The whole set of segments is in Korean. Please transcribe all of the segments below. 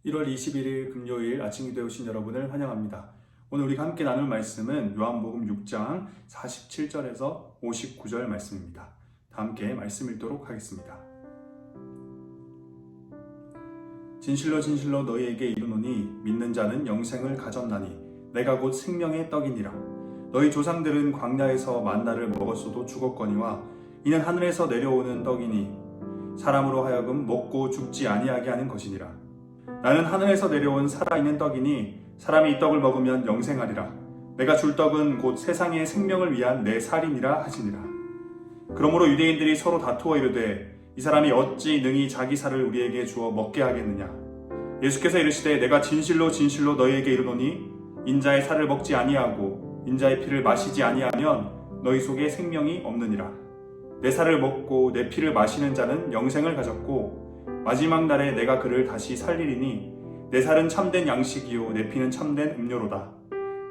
1월 21일 금요일 아침 기도에 오신 여러분을 환영합니다. 오늘 우리가 함께 나눌 말씀은 요한복음 6장 47절에서 59절 말씀입니다. 다 함께 말씀 읽도록 하겠습니다. 진실로 진실로 너희에게 이르노니 믿는 자는 영생을 가졌나니 내가 곧 생명의 떡이니라. 너희 조상들은 광야에서 만나를 먹었어도 죽었거니와 이는 하늘에서 내려오는 떡이니 사람으로 하여금 먹고 죽지 아니하게 하는 것이니라. 나는 하늘에서 내려온 살아있는 떡이니 사람이 이 떡을 먹으면 영생하리라. 내가 줄 떡은 곧 세상의 생명을 위한 내 살이니라 하시니라. 그러므로 유대인들이 서로 다투어 이르되 이 사람이 어찌 능히 자기 살을 우리에게 주어 먹게 하겠느냐. 예수께서 이르시되 내가 진실로 진실로 너희에게 이르노니 인자의 살을 먹지 아니하고 인자의 피를 마시지 아니하면 너희 속에 생명이 없느니라. 내 살을 먹고 내 피를 마시는 자는 영생을 가졌고 마지막 날에 내가 그를 다시 살리리니 내 살은 참된 양식이요 내 피는 참된 음료로다.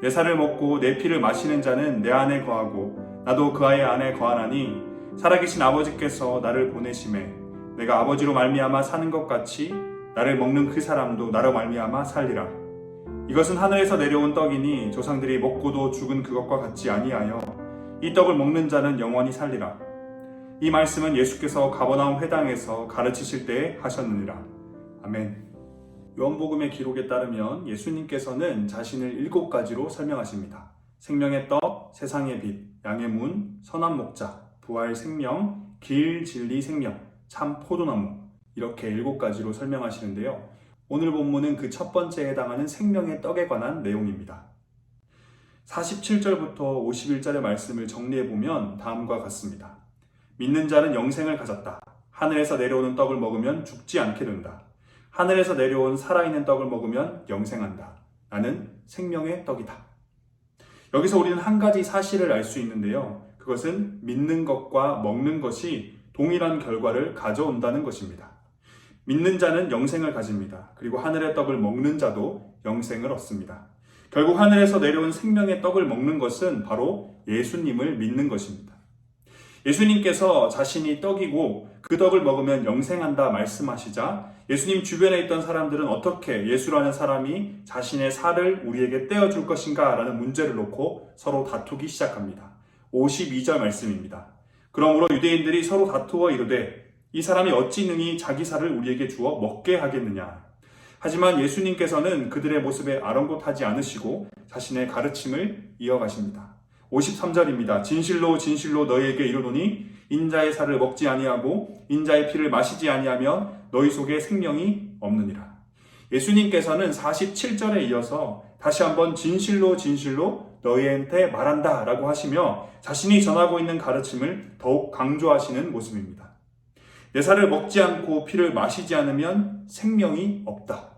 내 살을 먹고 내 피를 마시는 자는 내 안에 거하고 나도 그 아이 안에 거하나니 살아계신 아버지께서 나를 보내심에 내가 아버지로 말미암아 사는 것 같이 나를 먹는 그 사람도 나로 말미암아 살리라. 이것은 하늘에서 내려온 떡이니 조상들이 먹고도 죽은 그것과 같지 아니하여 이 떡을 먹는 자는 영원히 살리라. 이 말씀은 예수께서 가버나움 회당에서 가르치실 때에 하셨느니라. 아멘. 요한복음의 기록에 따르면 예수님께서는 자신을 7가지로 설명하십니다. 생명의 떡, 세상의 빛, 양의 문, 선한 목자, 부활 생명, 길, 진리, 생명, 참 포도나무, 이렇게 7가지로 설명하시는데요. 오늘 본문은 그 첫 번째에 해당하는 생명의 떡에 관한 내용입니다. 47절부터 51절의 말씀을 정리해보면 다음과 같습니다. 믿는 자는 영생을 가졌다. 하늘에서 내려오는 떡을 먹으면 죽지 않게 된다. 하늘에서 내려온 살아있는 떡을 먹으면 영생한다. 나는 생명의 떡이다. 여기서 우리는 한 가지 사실을 알 수 있는데요. 그것은 믿는 것과 먹는 것이 동일한 결과를 가져온다는 것입니다. 믿는 자는 영생을 가집니다. 그리고 하늘의 떡을 먹는 자도 영생을 얻습니다. 결국 하늘에서 내려온 생명의 떡을 먹는 것은 바로 예수님을 믿는 것입니다. 예수님께서 자신이 떡이고 그 떡을 먹으면 영생한다 말씀하시자 예수님 주변에 있던 사람들은 어떻게 예수라는 사람이 자신의 살을 우리에게 떼어줄 것인가 라는 문제를 놓고 서로 다투기 시작합니다. 52절 말씀입니다. 그러므로 유대인들이 서로 다투어 이르되 이 사람이 어찌 능히 자기 살을 우리에게 주어 먹게 하겠느냐. 하지만 예수님께서는 그들의 모습에 아랑곳하지 않으시고 자신의 가르침을 이어가십니다. 53절입니다. 진실로 진실로 너희에게 이르노니 인자의 살을 먹지 아니하고 인자의 피를 마시지 아니하면 너희 속에 생명이 없느니라. 예수님께서는 47절에 이어서 다시 한번 진실로 진실로 너희한테 말한다 라고 하시며 자신이 전하고 있는 가르침을 더욱 강조하시는 모습입니다. 내 살을 먹지 않고 피를 마시지 않으면 생명이 없다.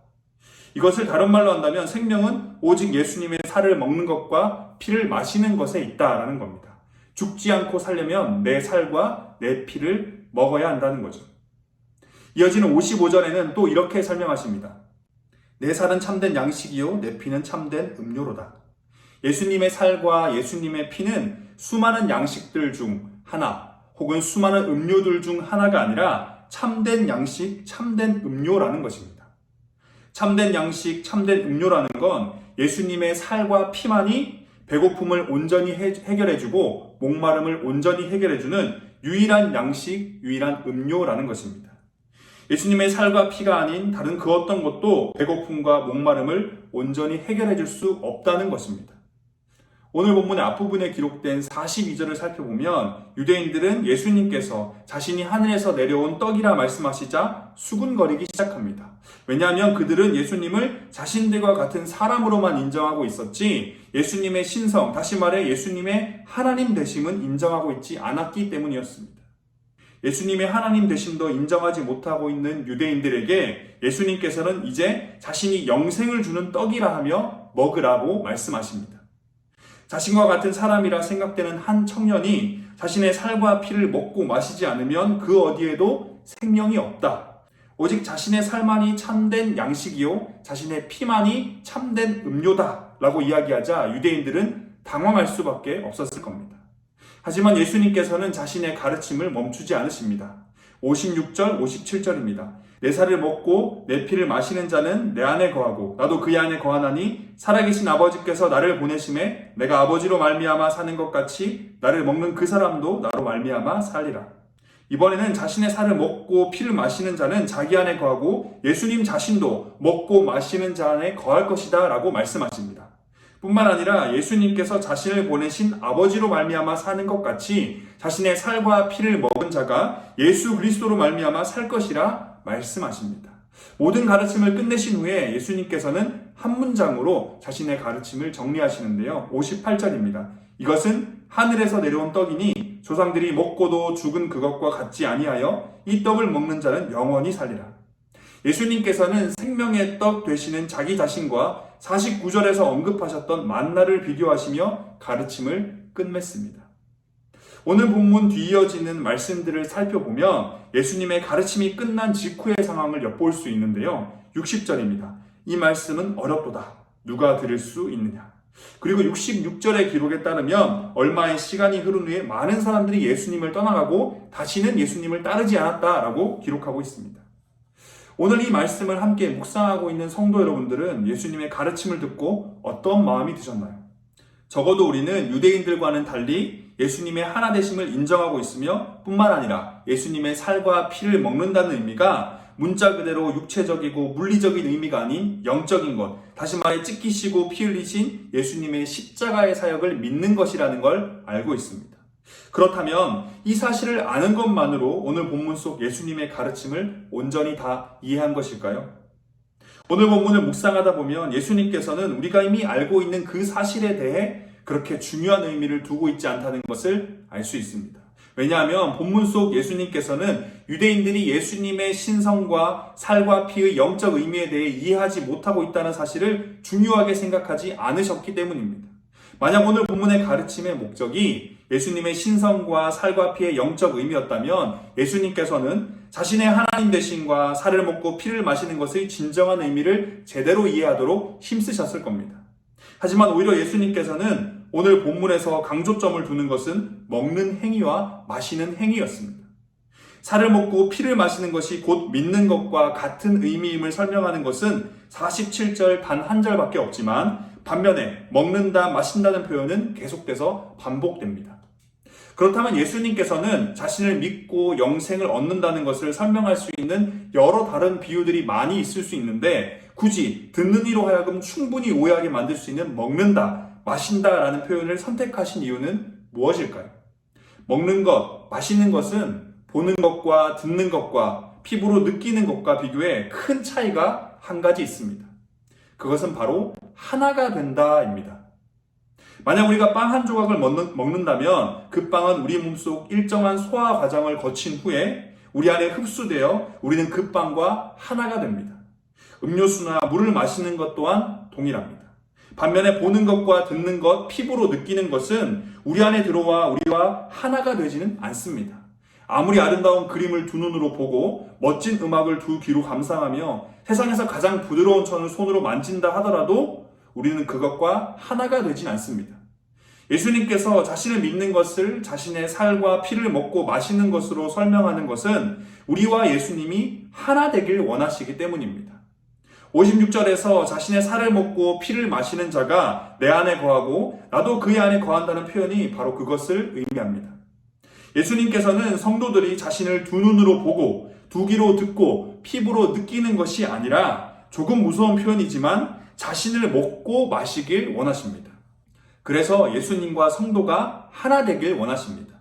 이것을 다른 말로 한다면 생명은 오직 예수님의 살을 먹는 것과 피를 마시는 것에 있다라는 겁니다. 죽지 않고 살려면 내 살과 내 피를 먹어야 한다는 거죠. 이어지는 55절에는 또 이렇게 설명하십니다. 내 살은 참된 양식이요 내 피는 참된 음료로다. 예수님의 살과 예수님의 피는 수많은 양식들 중 하나 혹은 수많은 음료들 중 하나가 아니라 참된 양식, 참된 음료라는 것입니다. 참된 양식, 참된 음료라는 건 예수님의 살과 피만이 배고픔을 온전히 해결해주고 목마름을 온전히 해결해주는 유일한 양식, 유일한 음료라는 것입니다. 예수님의 살과 피가 아닌 다른 그 어떤 것도 배고픔과 목마름을 온전히 해결해줄 수 없다는 것입니다. 오늘 본문의 앞부분에 기록된 42절을 살펴보면 유대인들은 예수님께서 자신이 하늘에서 내려온 떡이라 말씀하시자 수군거리기 시작합니다. 왜냐하면 그들은 예수님을 자신들과 같은 사람으로만 인정하고 있었지 예수님의 신성, 다시 말해 예수님의 하나님 되심은 인정하고 있지 않았기 때문이었습니다. 예수님의 하나님 되심도 인정하지 못하고 있는 유대인들에게 예수님께서는 이제 자신이 영생을 주는 떡이라 하며 먹으라고 말씀하십니다. 자신과 같은 사람이라 생각되는 한 청년이 자신의 살과 피를 먹고 마시지 않으면 그 어디에도 생명이 없다. 오직 자신의 살만이 참된 양식이요 자신의 피만이 참된 음료다 라고 이야기하자 유대인들은 당황할 수밖에 없었을 겁니다. 하지만 예수님께서는 자신의 가르침을 멈추지 않으십니다. 56절, 57절입니다. 내 살을 먹고 내 피를 마시는 자는 내 안에 거하고 나도 그의 안에 거하나니 살아계신 아버지께서 나를 보내심에 내가 아버지로 말미암아 사는 것 같이 나를 먹는 그 사람도 나로 말미암아 살리라. 이번에는 자신의 살을 먹고 피를 마시는 자는 자기 안에 거하고 예수님 자신도 먹고 마시는 자 안에 거할 것이다 라고 말씀하십니다. 뿐만 아니라 예수님께서 자신을 보내신 아버지로 말미암아 사는 것 같이 자신의 살과 피를 먹은 자가 예수 그리스도로 말미암아 살 것이라 말씀하십니다. 모든 가르침을 끝내신 후에 예수님께서는 한 문장으로 자신의 가르침을 정리하시는데요. 58절입니다. 이것은 하늘에서 내려온 떡이니 조상들이 먹고도 죽은 그것과 같지 아니하여 이 떡을 먹는 자는 영원히 살리라. 예수님께서는 생명의 떡 되시는 자기 자신과 49절에서 언급하셨던 만나를 비교하시며 가르침을 끝맺습니다. 오늘 본문 뒤이어지는 말씀들을 살펴보면 예수님의 가르침이 끝난 직후의 상황을 엿볼 수 있는데요. 60절입니다. 이 말씀은 어렵도다. 누가 들을 수 있느냐. 그리고 66절의 기록에 따르면 얼마의 시간이 흐른 후에 많은 사람들이 예수님을 떠나가고 다시는 예수님을 따르지 않았다라고 기록하고 있습니다. 오늘 이 말씀을 함께 묵상하고 있는 성도 여러분들은 예수님의 가르침을 듣고 어떤 마음이 드셨나요? 적어도 우리는 유대인들과는 달리 예수님의 하나 되심을 인정하고 있으며 뿐만 아니라 예수님의 살과 피를 먹는다는 의미가 문자 그대로 육체적이고 물리적인 의미가 아닌 영적인 것, 다시 말해 찢기시고 피 흘리신 예수님의 십자가의 사역을 믿는 것이라는 걸 알고 있습니다. 그렇다면 이 사실을 아는 것만으로 오늘 본문 속 예수님의 가르침을 온전히 다 이해한 것일까요? 오늘 본문을 묵상하다 보면 예수님께서는 우리가 이미 알고 있는 그 사실에 대해 그렇게 중요한 의미를 두고 있지 않다는 것을 알 수 있습니다. 왜냐하면 본문 속 예수님께서는 유대인들이 예수님의 신성과 살과 피의 영적 의미에 대해 이해하지 못하고 있다는 사실을 중요하게 생각하지 않으셨기 때문입니다. 만약 오늘 본문의 가르침의 목적이 예수님의 신성과 살과 피의 영적 의미였다면 예수님께서는 자신의 하나님 되심과 살을 먹고 피를 마시는 것의 진정한 의미를 제대로 이해하도록 힘쓰셨을 겁니다. 하지만 오히려 예수님께서는 오늘 본문에서 강조점을 두는 것은 먹는 행위와 마시는 행위였습니다. 살을 먹고 피를 마시는 것이 곧 믿는 것과 같은 의미임을 설명하는 것은 47절 단 한 절밖에 없지만 반면에 먹는다, 마신다는 표현은 계속돼서 반복됩니다. 그렇다면 예수님께서는 자신을 믿고 영생을 얻는다는 것을 설명할 수 있는 여러 다른 비유들이 많이 있을 수 있는데 굳이 듣는 이로 하여금 충분히 오해하게 만들 수 있는 먹는다, 마신다라는 표현을 선택하신 이유는 무엇일까요? 먹는 것, 마시는 것은 보는 것과 듣는 것과 피부로 느끼는 것과 비교해 큰 차이가 한 가지 있습니다. 그것은 바로 하나가 된다입니다. 만약 우리가 빵 한 조각을 먹는다면 그 빵은 우리 몸속 일정한 소화 과정을 거친 후에 우리 안에 흡수되어 우리는 그 빵과 하나가 됩니다. 음료수나 물을 마시는 것 또한 동일합니다. 반면에 보는 것과 듣는 것, 피부로 느끼는 것은 우리 안에 들어와 우리와 하나가 되지는 않습니다. 아무리 아름다운 그림을 두 눈으로 보고 멋진 음악을 두 귀로 감상하며 세상에서 가장 부드러운 천을 손으로 만진다 하더라도 우리는 그것과 하나가 되진 않습니다. 예수님께서 자신을 믿는 것을 자신의 살과 피를 먹고 마시는 것으로 설명하는 것은 우리와 예수님이 하나 되길 원하시기 때문입니다. 56절에서 자신의 살을 먹고 피를 마시는 자가 내 안에 거하고 나도 그의 안에 거한다는 표현이 바로 그것을 의미합니다. 예수님께서는 성도들이 자신을 두 눈으로 보고 두 귀로 듣고 피부로 느끼는 것이 아니라 조금 무서운 표현이지만 자신을 먹고 마시길 원하십니다. 그래서 예수님과 성도가 하나 되길 원하십니다.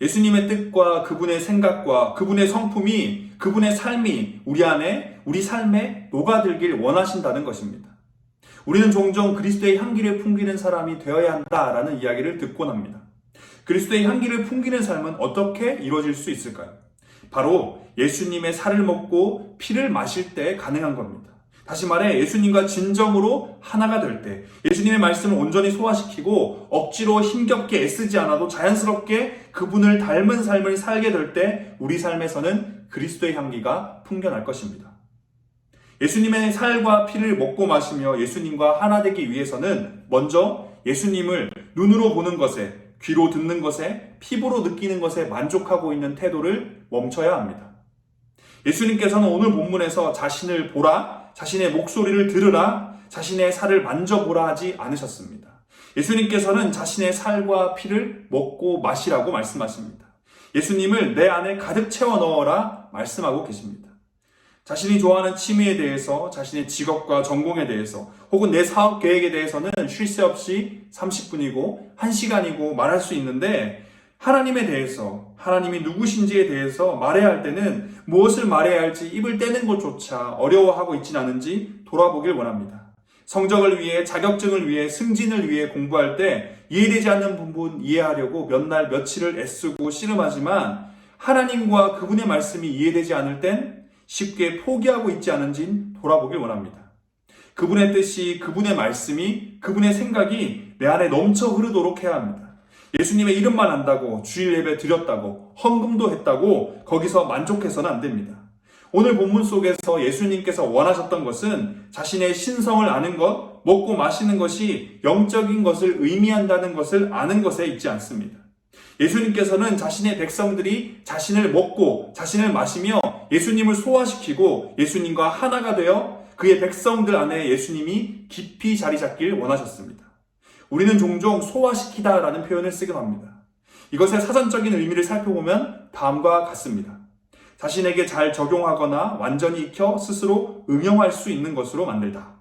예수님의 뜻과 그분의 생각과 그분의 성품이 그분의 삶이 우리 안에 우리 삶에 녹아들길 원하신다는 것입니다. 우리는 종종 그리스도의 향기를 풍기는 사람이 되어야 한다라는 이야기를 듣곤 합니다. 그리스도의 향기를 풍기는 삶은 어떻게 이루어질 수 있을까요? 바로 예수님의 살을 먹고 피를 마실 때 가능한 겁니다. 다시 말해 예수님과 진정으로 하나가 될 때, 예수님의 말씀을 온전히 소화시키고 억지로 힘겹게 애쓰지 않아도 자연스럽게 그분을 닮은 삶을 살게 될 때 우리 삶에서는 그리스도의 향기가 풍겨날 것입니다. 예수님의 살과 피를 먹고 마시며 예수님과 하나 되기 위해서는 먼저 예수님을 눈으로 보는 것에, 귀로 듣는 것에, 피부로 느끼는 것에 만족하고 있는 태도를 멈춰야 합니다. 예수님께서는 오늘 본문에서 자신을 보라, 자신의 목소리를 들으라, 자신의 살을 만져보라 하지 않으셨습니다. 예수님께서는 자신의 살과 피를 먹고 마시라고 말씀하십니다. 예수님을 내 안에 가득 채워 넣어라 말씀하고 계십니다. 자신이 좋아하는 취미에 대해서, 자신의 직업과 전공에 대해서, 혹은 내 사업 계획에 대해서는 쉴 새 없이 30분이고 1시간이고 말할 수 있는데, 하나님에 대해서, 하나님이 누구신지에 대해서 말해야 할 때는 무엇을 말해야 할지 입을 떼는 것조차 어려워하고 있진 않은지 돌아보길 원합니다. 성적을 위해, 자격증을 위해, 승진을 위해 공부할 때 이해되지 않는 부분 이해하려고 몇 날 며칠을 애쓰고 씨름하지만, 하나님과 그분의 말씀이 이해되지 않을 땐 쉽게 포기하고 있지 않은지 돌아보길 원합니다. 그분의 뜻이, 그분의 말씀이, 그분의 생각이 내 안에 넘쳐 흐르도록 해야 합니다. 예수님의 이름만 안다고, 주일 예배 드렸다고, 헌금도 했다고 거기서 만족해서는 안 됩니다. 오늘 본문 속에서 예수님께서 원하셨던 것은 자신의 신성을 아는 것, 먹고 마시는 것이 영적인 것을 의미한다는 것을 아는 것에 있지 않습니다. 예수님께서는 자신의 백성들이 자신을 먹고 자신을 마시며 예수님을 소화시키고 예수님과 하나가 되어 그의 백성들 안에 예수님이 깊이 자리 잡길 원하셨습니다. 우리는 종종 소화시키다라는 표현을 쓰기도 합니다. 이것의 사전적인 의미를 살펴보면 다음과 같습니다. 자신에게 잘 적용하거나 완전히 익혀 스스로 응용할 수 있는 것으로 만들다.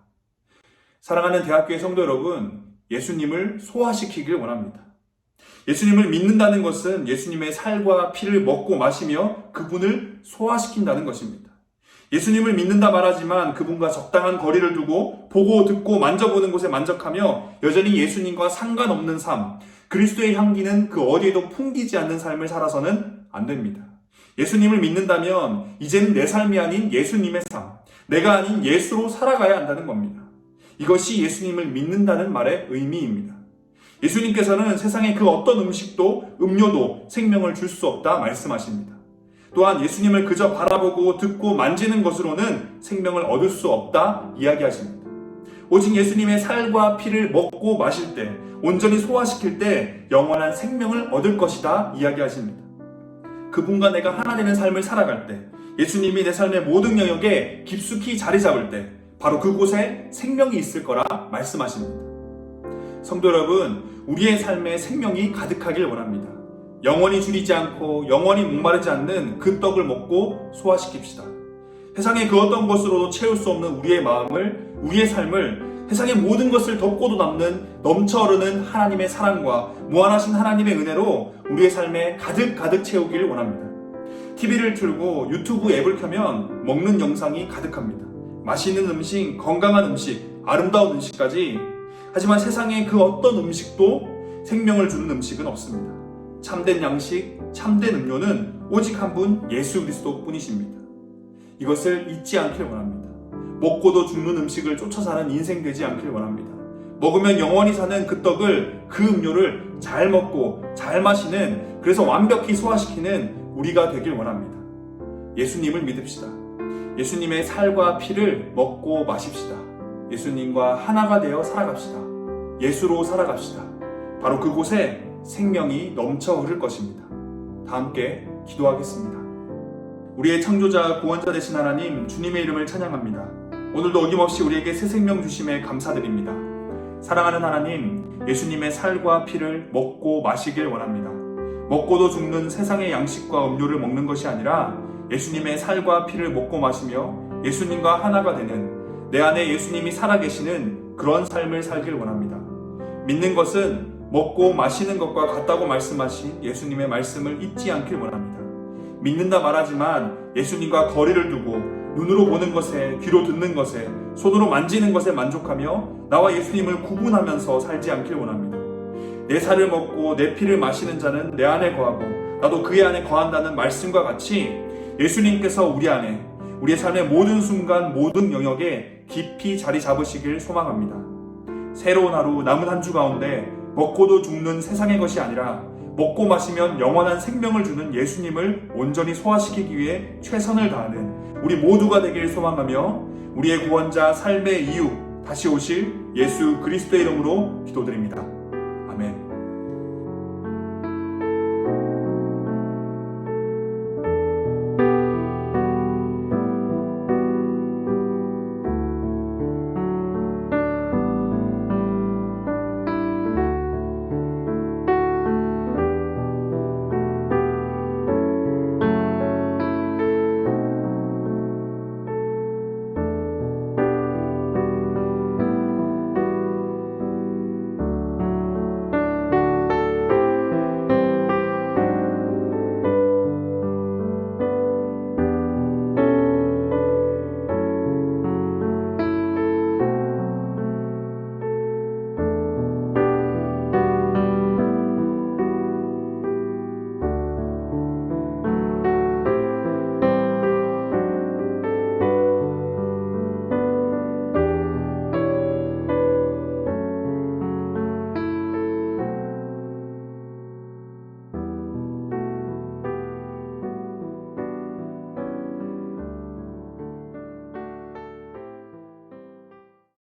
사랑하는 대학교의 성도 여러분, 예수님을 소화시키길 원합니다. 예수님을 믿는다는 것은 예수님의 살과 피를 먹고 마시며 그분을 소화시킨다는 것입니다. 예수님을 믿는다 말하지만 그분과 적당한 거리를 두고 보고 듣고 만져보는 곳에 만족하며 여전히 예수님과 상관없는 삶, 그리스도의 향기는 그 어디에도 풍기지 않는 삶을 살아서는 안 됩니다. 예수님을 믿는다면 이제는 내 삶이 아닌 예수님의 삶, 내가 아닌 예수로 살아가야 한다는 겁니다. 이것이 예수님을 믿는다는 말의 의미입니다. 예수님께서는 세상의 그 어떤 음식도 음료도 생명을 줄 수 없다 말씀하십니다. 또한 예수님을 그저 바라보고 듣고 만지는 것으로는 생명을 얻을 수 없다 이야기하십니다. 오직 예수님의 살과 피를 먹고 마실 때, 온전히 소화시킬 때 영원한 생명을 얻을 것이다 이야기하십니다. 그분과 내가 하나 되는 삶을 살아갈 때, 예수님이 내 삶의 모든 영역에 깊숙이 자리 잡을 때 바로 그곳에 생명이 있을 거라 말씀하십니다. 성도 여러분, 우리의 삶에 생명이 가득하길 원합니다. 영원히 줄이지 않고 영원히 목마르지 않는 그 떡을 먹고 소화시킵시다. 세상의 그 어떤 것으로도 채울 수 없는 우리의 마음을, 우리의 삶을 세상의 모든 것을 덮고도 남는 넘쳐 흐르는 하나님의 사랑과 무한하신 하나님의 은혜로 우리의 삶에 가득 채우길 원합니다. TV를 틀고 유튜브 앱을 켜면 먹는 영상이 가득합니다. 맛있는 음식, 건강한 음식, 아름다운 음식까지. 하지만 세상의 그 어떤 음식도 생명을 주는 음식은 없습니다. 참된 양식, 참된 음료는 오직 한 분 예수 그리스도 뿐이십니다. 이것을 잊지 않길 원합니다. 먹고도 죽는 음식을 쫓아 사는 인생 되지 않길 원합니다. 먹으면 영원히 사는 그 떡을, 그 음료를 잘 먹고 잘 마시는, 그래서 완벽히 소화시키는 우리가 되길 원합니다. 예수님을 믿읍시다. 예수님의 살과 피를 먹고 마십시다. 예수님과 하나가 되어 살아갑시다. 예수로 살아갑시다. 바로 그곳에 생명이 넘쳐 흐를 것입니다. 다 함께 기도하겠습니다. 우리의 창조자, 구원자 되신 하나님, 주님의 이름을 찬양합니다. 오늘도 어김없이 우리에게 새 생명 주심에 감사드립니다. 사랑하는 하나님, 예수님의 살과 피를 먹고 마시길 원합니다. 먹고도 죽는 세상의 양식과 음료를 먹는 것이 아니라 예수님의 살과 피를 먹고 마시며 예수님과 하나가 되는, 내 안에 예수님이 살아계시는 그런 삶을 살길 원합니다. 믿는 것은 먹고 마시는 것과 같다고 말씀하신 예수님의 말씀을 잊지 않길 원합니다. 믿는다 말하지만 예수님과 거리를 두고 눈으로 보는 것에, 귀로 듣는 것에, 손으로 만지는 것에 만족하며 나와 예수님을 구분하면서 살지 않길 원합니다. 내 살을 먹고 내 피를 마시는 자는 내 안에 거하고 나도 그의 안에 거한다는 말씀과 같이 예수님께서 우리 안에, 우리의 삶의 모든 순간, 모든 영역에 깊이 자리 잡으시길 소망합니다. 새로운 하루, 남은 한 주 가운데 먹고도 죽는 세상의 것이 아니라 먹고 마시면 영원한 생명을 주는 예수님을 온전히 소화시키기 위해 최선을 다하는 우리 모두가 되길 소망하며 우리의 구원자, 삶의 이유, 다시 오실 예수 그리스도의 이름으로 기도드립니다.